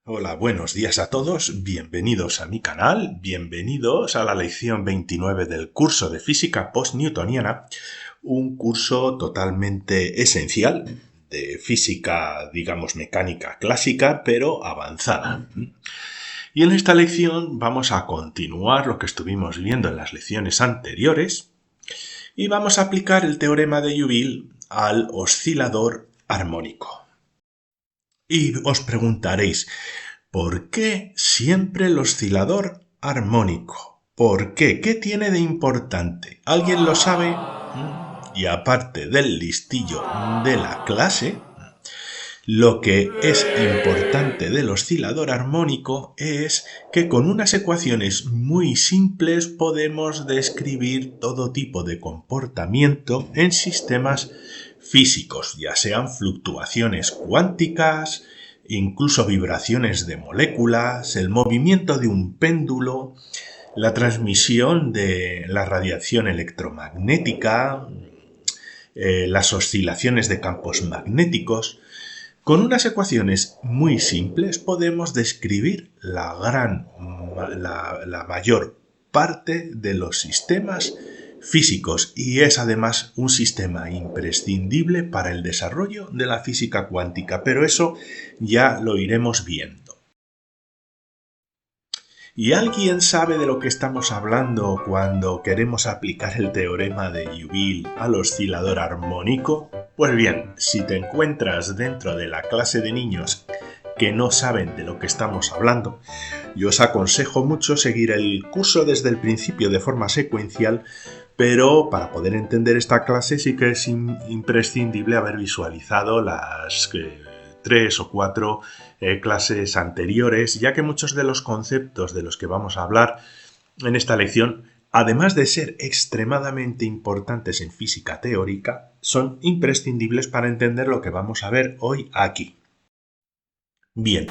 Hola, buenos días a todos, bienvenidos a mi canal, bienvenidos a la lección 29 del curso de física post-newtoniana, un curso totalmente esencial de física, digamos, mecánica clásica, pero avanzada. Y en esta lección vamos a continuar lo que estuvimos viendo en las lecciones anteriores y vamos a aplicar el teorema de Joule al oscilador armónico. Y os preguntaréis, ¿por qué siempre el oscilador armónico? ¿Por qué? ¿Qué tiene de importante? ¿Alguien lo sabe? Y aparte del listillo de la clase, lo que es importante del oscilador armónico es que con unas ecuaciones muy simples podemos describir todo tipo de comportamiento en sistemas físicos, ya sean fluctuaciones cuánticas, incluso vibraciones de moléculas, el movimiento de un péndulo, la transmisión de la radiación electromagnética, las oscilaciones de campos magnéticos. Con unas ecuaciones muy simples podemos describir la mayor parte de los sistemas físicos y es además un sistema imprescindible para el desarrollo de la física cuántica, pero eso ya lo iremos viendo. ¿Y alguien sabe de lo que estamos hablando cuando queremos aplicar el teorema de Joule al oscilador armónico? Pues bien, si te encuentras dentro de la clase de niños que no saben de lo que estamos hablando, yo os aconsejo mucho seguir el curso desde el principio de forma secuencial, pero para poder entender esta clase sí que es imprescindible haber visualizado las 3 o 4 clases anteriores, ya que muchos de los conceptos de los que vamos a hablar en esta lección, además de ser extremadamente importantes en física teórica, son imprescindibles para entender lo que vamos a ver hoy aquí. Bien,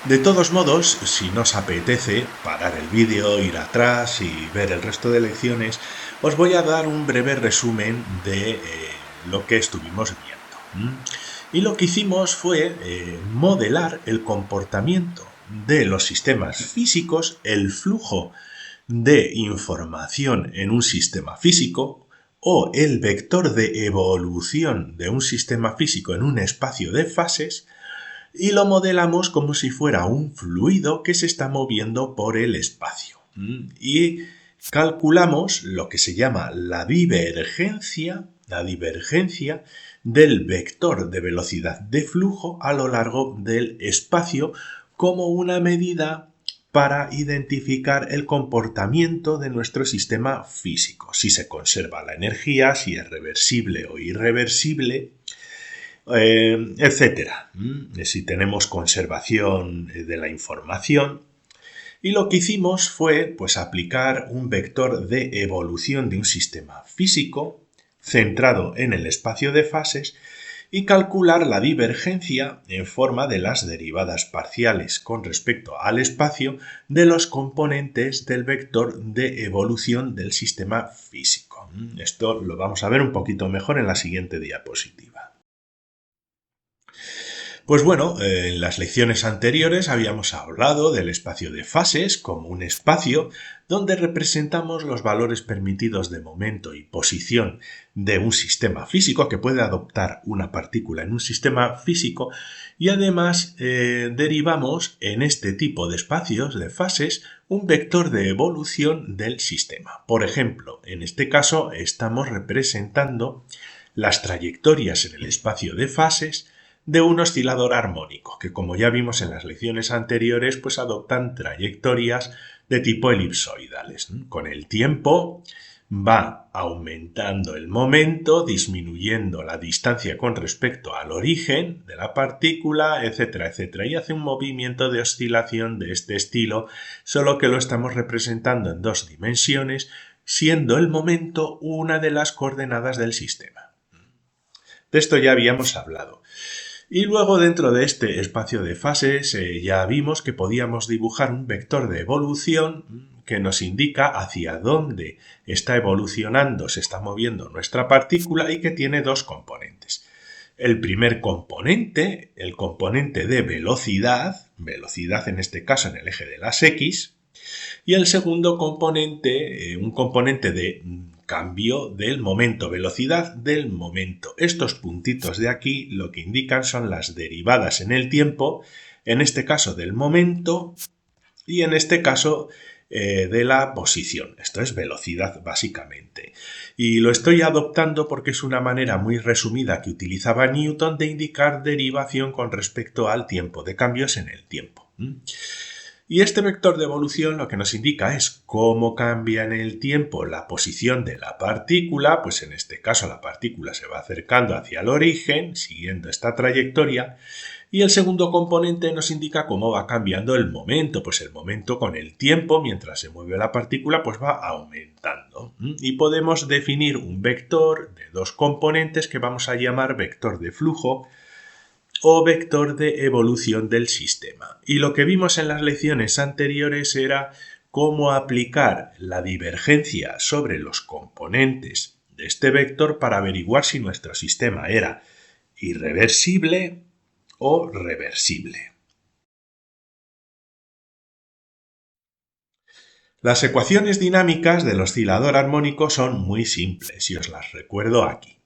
de todos modos, si nos apetece parar el vídeo, ir atrás y ver el resto de lecciones, os voy a dar un breve resumen de lo que estuvimos viendo. Y lo que hicimos fue modelar el comportamiento de los sistemas físicos, el flujo de información en un sistema físico o el vector de evolución de un sistema físico en un espacio de fases, y lo modelamos como si fuera un fluido que se está moviendo por el espacio. Y calculamos lo que se llama la divergencia del vector de velocidad de flujo a lo largo del espacio como una medida para identificar el comportamiento de nuestro sistema físico, si se conserva la energía, si es reversible o irreversible, etcétera. Si tenemos conservación de la información. Y lo que hicimos fue aplicar un vector de evolución de un sistema físico centrado en el espacio de fases y calcular la divergencia en forma de las derivadas parciales con respecto al espacio de los componentes del vector de evolución del sistema físico. Esto lo vamos a ver un poquito mejor en la siguiente diapositiva. Pues bueno, en las lecciones anteriores habíamos hablado del espacio de fases como un espacio donde representamos los valores permitidos de momento y posición de un sistema físico que puede adoptar una partícula en un sistema físico y además derivamos en este tipo de espacios de fases un vector de evolución del sistema. Por ejemplo, en este caso estamos representando las trayectorias en el espacio de fases de un oscilador armónico, que como ya vimos en las lecciones anteriores, adoptan trayectorias de tipo elipsoidales. Con el tiempo va aumentando el momento, disminuyendo la distancia con respecto al origen de la partícula, etcétera, etcétera, y hace un movimiento de oscilación de este estilo, solo que lo estamos representando en 2 dimensiones, siendo el momento una de las coordenadas del sistema. De esto ya habíamos hablado. Y luego dentro de este espacio de fases ya vimos que podíamos dibujar un vector de evolución que nos indica hacia dónde está evolucionando, se está moviendo nuestra partícula y que tiene 2 componentes. el primer componente, el componente de velocidad, velocidad en este caso en el eje de las X, y el segundo componente, un componente de cambio del momento, velocidad del momento. Estos puntitos de aquí lo que indican son las derivadas en el tiempo, en este caso del momento y en este caso de la posición. Esto es velocidad básicamente. Y lo estoy adoptando porque es una manera muy resumida que utilizaba Newton de indicar derivación con respecto al tiempo, de cambios en el tiempo. Y este vector de evolución lo que nos indica es cómo cambia en el tiempo la posición de la partícula, pues en este caso la partícula se va acercando hacia el origen, siguiendo esta trayectoria, y el segundo componente nos indica cómo va cambiando el momento, pues el momento con el tiempo, mientras se mueve la partícula, pues va aumentando. Y podemos definir un vector de dos componentes que vamos a llamar vector de flujo, o vector de evolución del sistema. Y lo que vimos en las lecciones anteriores era cómo aplicar la divergencia sobre los componentes de este vector para averiguar si nuestro sistema era irreversible o reversible. Las ecuaciones dinámicas del oscilador armónico son muy simples y os las recuerdo aquí.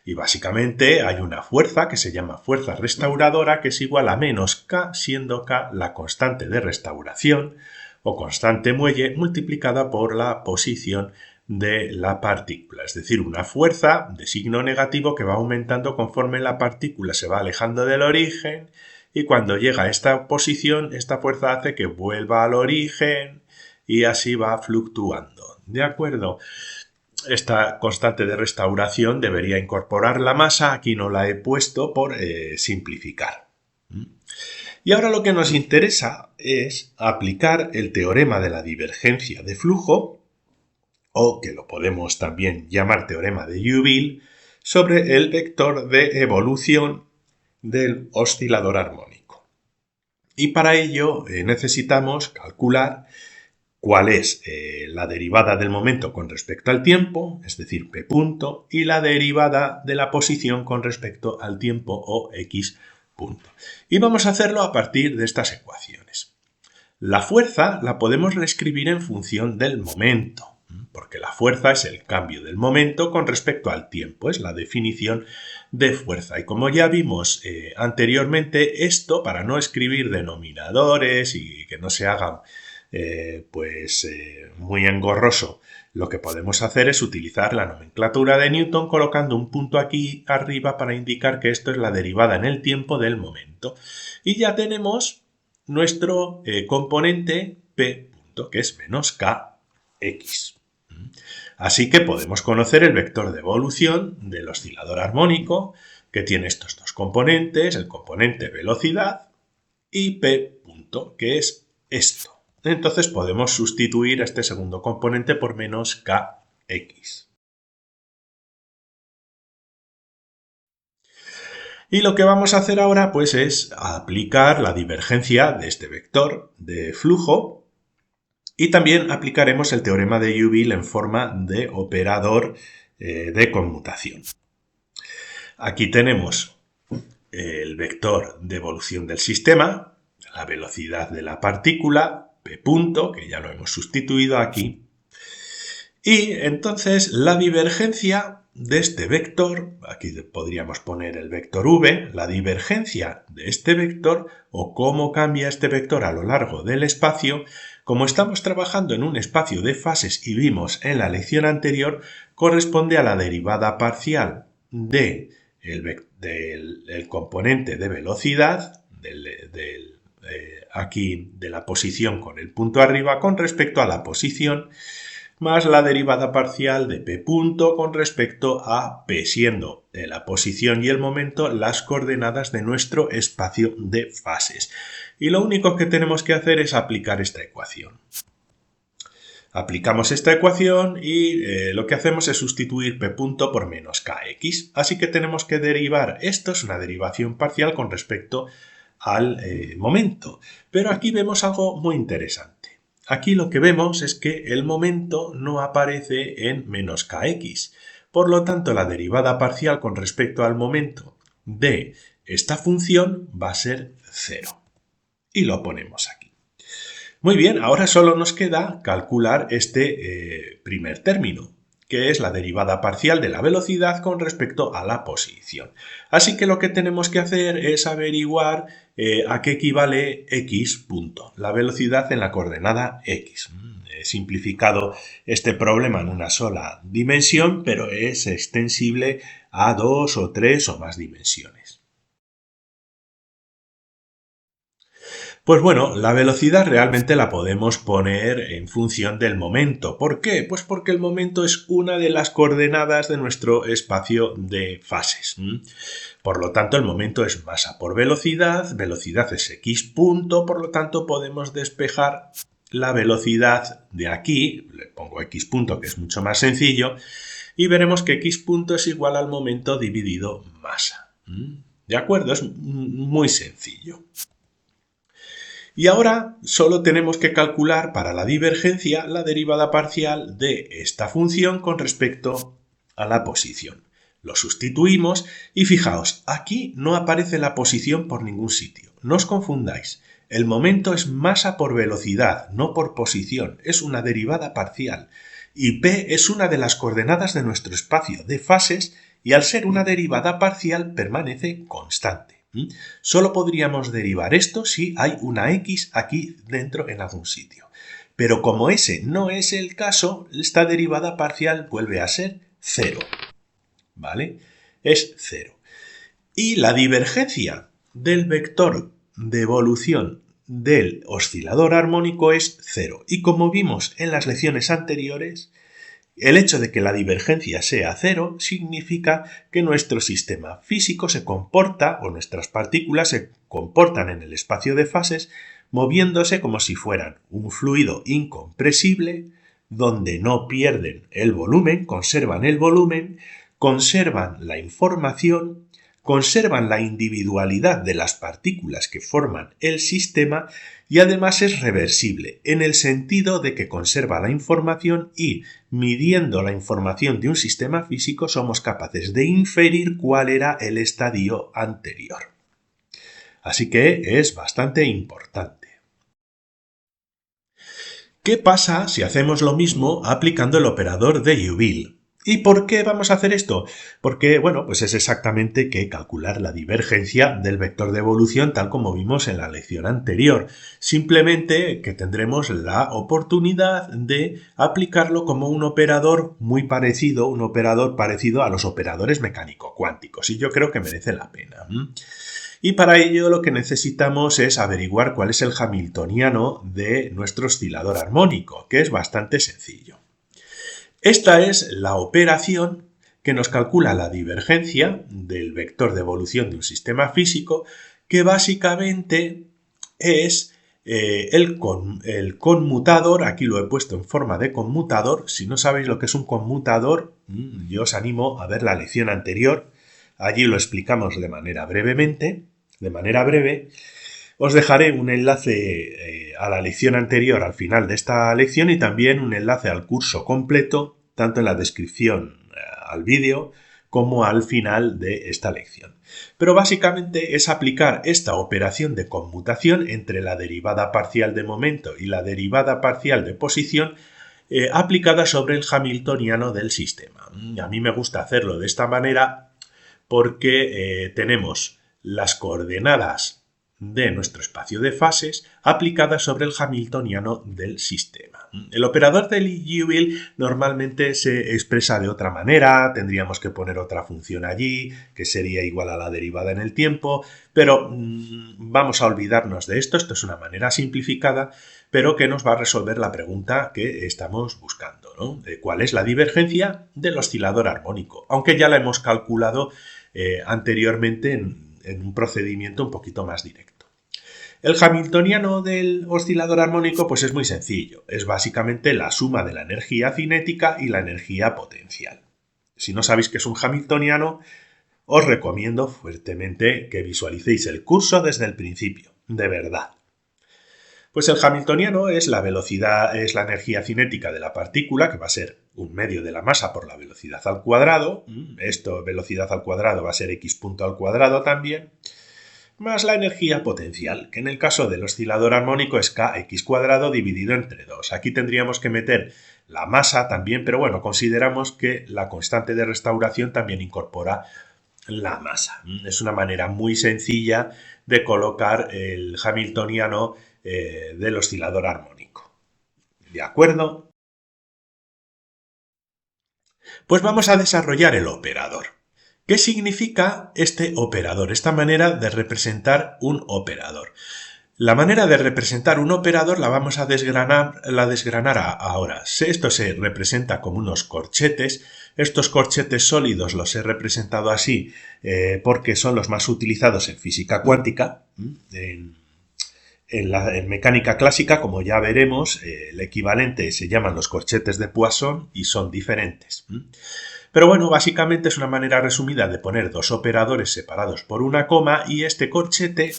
Y básicamente hay una fuerza que se llama fuerza restauradora que es igual a menos K, siendo K la constante de restauración o constante muelle multiplicada por la posición de la partícula. Es decir, una fuerza de signo negativo que va aumentando conforme la partícula se va alejando del origen y cuando llega a esta posición, esta fuerza hace que vuelva al origen y así va fluctuando. ¿De acuerdo? Esta constante de restauración debería incorporar la masa, aquí no la he puesto por simplificar. Y ahora lo que nos interesa es aplicar el teorema de la divergencia de flujo, o que lo podemos también llamar teorema de Liouville, sobre el vector de evolución del oscilador armónico. Y para ello necesitamos calcular cuál es la derivada del momento con respecto al tiempo, es decir, p punto, y la derivada de la posición con respecto al tiempo o x punto. Y vamos a hacerlo a partir de estas ecuaciones. La fuerza la podemos reescribir en función del momento, porque la fuerza es el cambio del momento con respecto al tiempo, es la definición de fuerza. Y como ya vimos anteriormente, esto para no escribir denominadores y que no se hagan muy engorroso, lo que podemos hacer es utilizar la nomenclatura de Newton colocando un punto aquí arriba para indicar que esto es la derivada en el tiempo del momento. Y ya tenemos nuestro componente P punto, que es menos Kx. Así que podemos conocer el vector de evolución del oscilador armónico, que tiene estos dos componentes, el componente velocidad y P punto, que es esto. Entonces podemos sustituir a este segundo componente por menos Kx. Y lo que vamos a hacer ahora pues es aplicar la divergencia de este vector de flujo y también aplicaremos el teorema de Liouville en forma de operador de conmutación. Aquí tenemos el vector de evolución del sistema, la velocidad de la partícula, P punto, que ya lo hemos sustituido aquí. Y entonces la divergencia de este vector, aquí podríamos poner el vector v, la divergencia de este vector o cómo cambia este vector a lo largo del espacio, como estamos trabajando en un espacio de fases y vimos en la lección anterior, corresponde a la derivada parcial del componente de velocidad, aquí de la posición con el punto arriba con respecto a la posición, más la derivada parcial de p punto con respecto a p, siendo la posición y el momento las coordenadas de nuestro espacio de fases. Y lo único que tenemos que hacer es aplicar esta ecuación. Aplicamos esta ecuación y lo que hacemos es sustituir p punto por menos kx. Así que tenemos que derivar, esto es una derivación parcial con respecto al momento. Pero aquí vemos algo muy interesante. Aquí lo que vemos es que el momento no aparece en menos kx. Por lo tanto, la derivada parcial con respecto al momento de esta función va a ser 0. Y lo ponemos aquí. Muy bien, ahora solo nos queda calcular este primer término, que es la derivada parcial de la velocidad con respecto a la posición. Así que lo que tenemos que hacer es averiguar a qué equivale x punto, la velocidad en la coordenada x. He simplificado este problema en una sola dimensión, pero es extensible a 2 o 3 o más dimensiones. Pues bueno, la velocidad realmente la podemos poner en función del momento. ¿Por qué? Pues porque el momento es una de las coordenadas de nuestro espacio de fases. Por lo tanto, el momento es masa por velocidad, velocidad es x punto, por lo tanto podemos despejar la velocidad de aquí, le pongo x punto que es mucho más sencillo, y veremos que x punto es igual al momento dividido masa. ¿De acuerdo? Es muy sencillo. Y ahora solo tenemos que calcular para la divergencia la derivada parcial de esta función con respecto a la posición. Lo sustituimos y fijaos, aquí no aparece la posición por ningún sitio. No os confundáis. El momento es masa por velocidad, no por posición. Es una derivada parcial. Y P es una de las coordenadas de nuestro espacio de fases y al ser una derivada parcial permanece constante. Solo podríamos derivar esto si hay una x aquí dentro en algún sitio. Pero como ese no es el caso, esta derivada parcial vuelve a ser 0. ¿Vale? Es 0. Y la divergencia del vector de evolución del oscilador armónico es 0. Y como vimos en las lecciones anteriores, el hecho de que la divergencia sea 0 significa que nuestro sistema físico se comporta, o nuestras partículas se comportan en el espacio de fases, moviéndose como si fueran un fluido incompresible, donde no pierden el volumen, conservan la información, conservan la individualidad de las partículas que forman el sistema y además es reversible, en el sentido de que conserva la información y, midiendo la información de un sistema físico, somos capaces de inferir cuál era el estadio anterior. Así que es bastante importante. ¿Qué pasa si hacemos lo mismo aplicando el operador de Liouville? ¿Y por qué vamos a hacer esto? Porque, bueno, pues es exactamente que calcular la divergencia del vector de evolución tal como vimos en la lección anterior. Simplemente que tendremos la oportunidad de aplicarlo como un operador muy parecido, un operador parecido a los operadores mecánico-cuánticos. Y yo creo que merece la pena. Y para ello lo que necesitamos es averiguar cuál es el hamiltoniano de nuestro oscilador armónico, que es bastante sencillo. Esta es la operación que nos calcula la divergencia del vector de evolución de un sistema físico, que básicamente es el conmutador. Aquí lo he puesto en forma de conmutador. Si no sabéis lo que es un conmutador, yo os animo a ver la lección anterior. Allí lo explicamos de manera breve. Os dejaré un enlace a la lección anterior al final de esta lección y también un enlace al curso completo, tanto en la descripción al vídeo como al final de esta lección. Pero básicamente es aplicar esta operación de conmutación entre la derivada parcial de momento y la derivada parcial de posición aplicada sobre el hamiltoniano del sistema. A mí me gusta hacerlo de esta manera porque tenemos las coordenadas de nuestro espacio de fases aplicadas sobre el hamiltoniano del sistema. El operador de Liouville normalmente se expresa de otra manera, tendríamos que poner otra función allí, que sería igual a la derivada en el tiempo, pero vamos a olvidarnos de esto. Esto es una manera simplificada, pero que nos va a resolver la pregunta que estamos buscando, ¿no? De cuál es la divergencia del oscilador armónico, aunque ya la hemos calculado anteriormente en un procedimiento un poquito más directo. El hamiltoniano del oscilador armónico pues es muy sencillo, es básicamente la suma de la energía cinética y la energía potencial. Si no sabéis qué es un hamiltoniano, os recomiendo fuertemente que visualicéis el curso desde el principio, de verdad. Pues el hamiltoniano es la velocidad, es la energía cinética de la partícula, que va a ser un medio de la masa por la velocidad al cuadrado, esto velocidad al cuadrado va a ser x punto al cuadrado también, más la energía potencial, que en el caso del oscilador armónico es kx cuadrado dividido entre 2. Aquí tendríamos que meter la masa también, pero bueno, consideramos que la constante de restauración también incorpora la masa. Es una manera muy sencilla de colocar el hamiltoniano del oscilador armónico. ¿De acuerdo? Pues vamos a desarrollar el operador. ¿Qué significa este operador? Esta manera de representar un operador. La manera de representar un operador la vamos a desgranar ahora. Esto se representa como unos corchetes. Estos corchetes sólidos los he representado así porque son los más utilizados en física cuántica. En mecánica clásica, como ya veremos, el equivalente se llaman los corchetes de Poisson y son diferentes. Pero bueno, básicamente es una manera resumida de poner dos operadores separados por una coma y este corchete,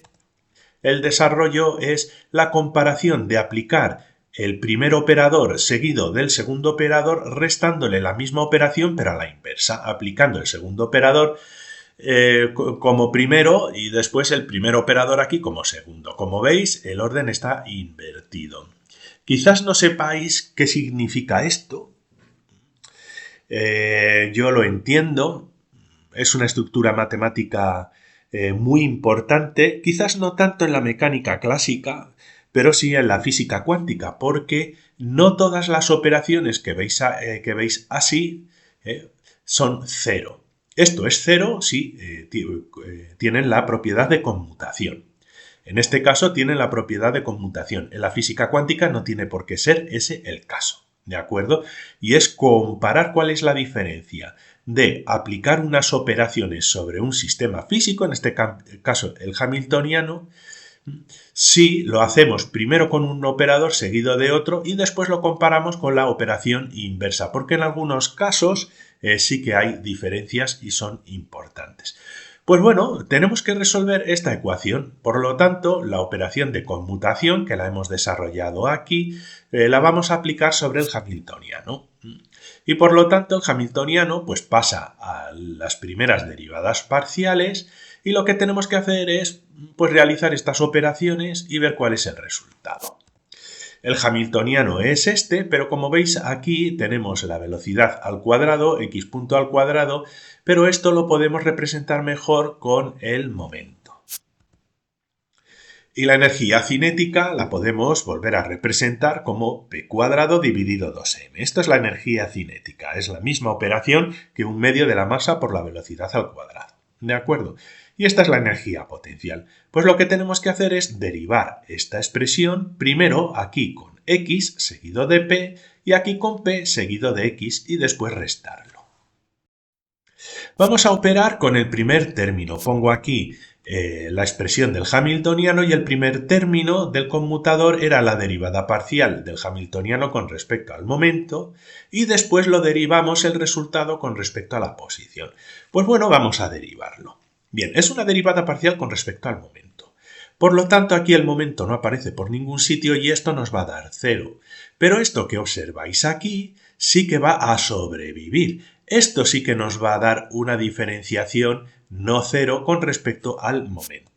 el desarrollo es la comparación de aplicar el primer operador seguido del segundo operador restándole la misma operación pero a la inversa, aplicando el segundo operador como primero y después el primer operador aquí como segundo. Como veis, el orden está invertido. Quizás no sepáis qué significa esto. Yo lo entiendo. Es una estructura matemática muy importante, quizás no tanto en la mecánica clásica, pero sí en la física cuántica, porque no todas las operaciones que veis así son cero. Esto es cero si tienen la propiedad de conmutación. En este caso tienen la propiedad de conmutación. En la física cuántica no tiene por qué ser ese el caso, ¿de acuerdo? Y es comparar cuál es la diferencia de aplicar unas operaciones sobre un sistema físico, en este caso el hamiltoniano, si lo hacemos primero con un operador seguido de otro y después lo comparamos con la operación inversa, porque en algunos casos sí que hay diferencias y son importantes. Pues bueno, tenemos que resolver esta ecuación. Por lo tanto, la operación de conmutación, que la hemos desarrollado aquí, la vamos a aplicar sobre el hamiltoniano. Y por lo tanto, el hamiltoniano pues pasa a las primeras derivadas parciales y lo que tenemos que hacer es pues realizar estas operaciones y ver cuál es el resultado. El hamiltoniano es este, pero como veis aquí tenemos la velocidad al cuadrado, x punto al cuadrado, pero esto lo podemos representar mejor con el momento. Y la energía cinética la podemos volver a representar como p cuadrado dividido 2m. Esto es la energía cinética, es la misma operación que un medio de la masa por la velocidad al cuadrado. ¿De acuerdo? Y esta es la energía potencial. Pues lo que tenemos que hacer es derivar esta expresión primero aquí con x seguido de p y aquí con p seguido de x y después restarlo. Vamos a operar con el primer término. Pongo aquí la expresión del hamiltoniano y el primer término del conmutador era la derivada parcial del hamiltoniano con respecto al momento y después lo derivamos el resultado con respecto a la posición. Pues bueno, vamos a derivarlo. Bien, es una derivada parcial con respecto al momento. Por lo tanto, aquí el momento no aparece por ningún sitio y esto nos va a dar 0. Pero esto que observáis aquí sí que va a sobrevivir. Esto sí que nos va a dar una diferenciación no 0 con respecto al momento.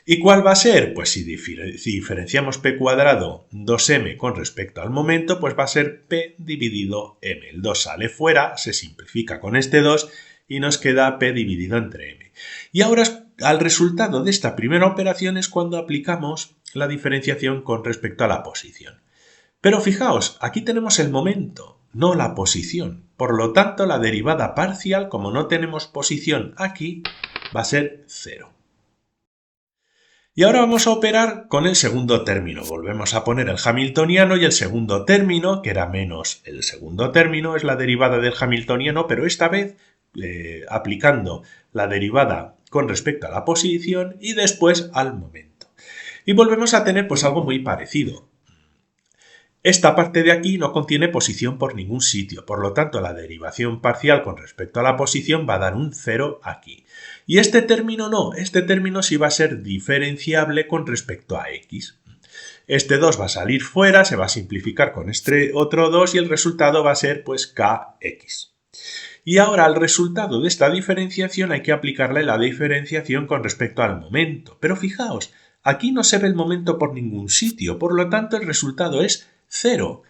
¿Y cuál va a ser? Pues si diferenciamos p cuadrado 2m con respecto al momento, pues va a ser p dividido m. El 2 sale fuera, se simplifica con este 2 y nos queda p dividido entre m. Y ahora al resultado de esta primera operación es cuando aplicamos la diferenciación con respecto a la posición. Pero fijaos, aquí tenemos el momento, no la posición. Por lo tanto, la derivada parcial, como no tenemos posición aquí, va a ser 0. Y ahora vamos a operar con el segundo término. Volvemos a poner el hamiltoniano y el segundo término, que era menos el segundo término, es la derivada del hamiltoniano, pero esta vez aplicando la derivada con respecto a la posición y después al momento. Y volvemos a tener pues algo muy parecido. Esta parte de aquí no contiene posición por ningún sitio, por lo tanto la derivación parcial con respecto a la posición va a dar un 0 aquí. Y este término no, este término sí va a ser diferenciable con respecto a x. Este 2 va a salir fuera, se va a simplificar con este otro 2 y el resultado va a ser pues kx. Y ahora al resultado de esta diferenciación hay que aplicarle la diferenciación con respecto al momento. Pero fijaos, aquí no se ve el momento por ningún sitio, por lo tanto el resultado es 0.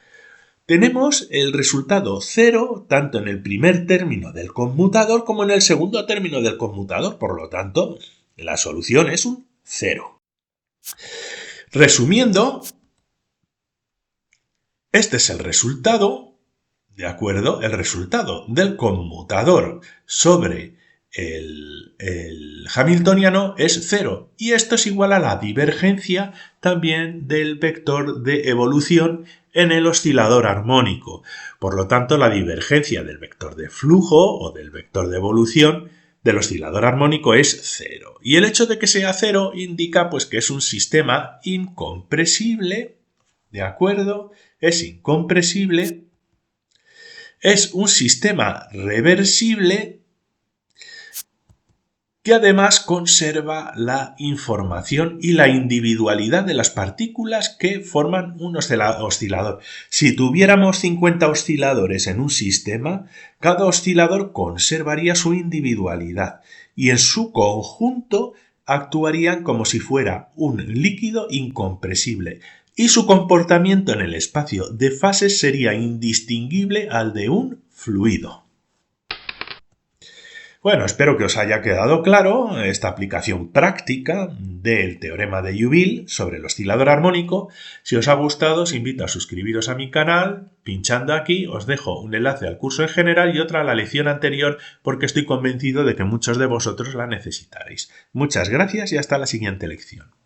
Tenemos el resultado 0 tanto en el primer término del conmutador como en el segundo término del conmutador, por lo tanto la solución es un 0. Resumiendo, este es el resultado, ¿de acuerdo? El resultado del conmutador sobre el hamiltoniano es 0 y esto es igual a la divergencia también del vector de evolución en el oscilador armónico. Por lo tanto, la divergencia del vector de flujo o del vector de evolución del oscilador armónico es 0. Y el hecho de que sea 0 indica pues que es un sistema incompresible, ¿de acuerdo? Es incompresible, es un sistema reversible que además conserva la información y la individualidad de las partículas que forman un oscilador. Si tuviéramos 50 osciladores en un sistema, cada oscilador conservaría su individualidad y en su conjunto actuarían como si fuera un líquido incompresible y su comportamiento en el espacio de fases sería indistinguible al de un fluido. Bueno, espero que os haya quedado claro esta aplicación práctica del teorema de Liouville sobre el oscilador armónico. Si os ha gustado, os invito a suscribiros a mi canal. Pinchando aquí os dejo un enlace al curso en general y otra a la lección anterior porque estoy convencido de que muchos de vosotros la necesitaréis. Muchas gracias y hasta la siguiente lección.